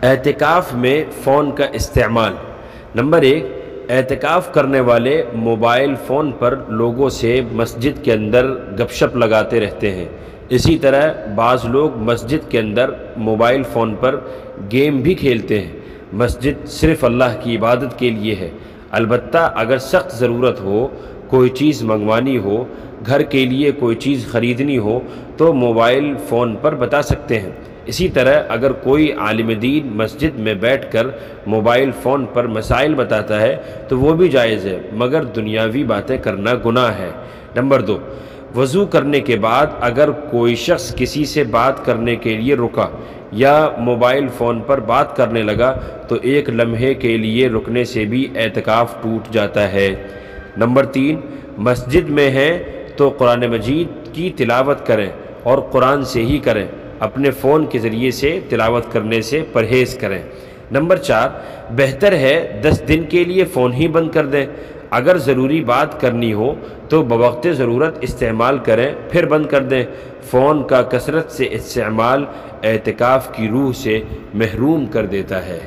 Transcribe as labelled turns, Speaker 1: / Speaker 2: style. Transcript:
Speaker 1: اعتکاف میں فون کا استعمال۔ نمبر 1، اعتکاف کرنے والے موبائل فون پر لوگوں سے مسجد کے اندر گپ شپ لگاتے رہتے ہیں۔ اسی طرح بعض لوگ مسجد کے اندر موبائل فون پر گیم بھی کھیلتے ہیں۔ مسجد صرف اللہ کی عبادت کے لیے ہے، البتہ اگر سخت ضرورت ہو، کوئی چیز منگوانی ہو، گھر کے لیے کوئی چیز خریدنی ہو تو موبائل فون پر بتا سکتے ہیں۔ اسی طرح اگر کوئی عالم دین مسجد میں بیٹھ کر موبائل فون پر مسائل بتاتا ہے تو وہ بھی جائز ہے، مگر دنیاوی باتیں کرنا گناہ ہے۔ نمبر 2، وضو کرنے کے بعد اگر کوئی شخص کسی سے بات کرنے کے لیے رکا یا موبائل فون پر بات کرنے لگا تو ایک لمحے کے لیے رکنے سے بھی اعتکاف ٹوٹ جاتا ہے۔ نمبر 3، مسجد میں ہیں تو قرآن مجید کی تلاوت کریں اور قرآن سے ہی کریں، اپنے فون کے ذریعے سے تلاوت کرنے سے پرہیز کریں۔ نمبر 4، بہتر ہے 10 دن کے لیے فون ہی بند کر دیں۔ اگر ضروری بات کرنی ہو تو بوقت ضرورت استعمال کریں پھر بند کر دیں۔ فون کا کثرت سے استعمال اعتکاف کی روح سے محروم کر دیتا ہے۔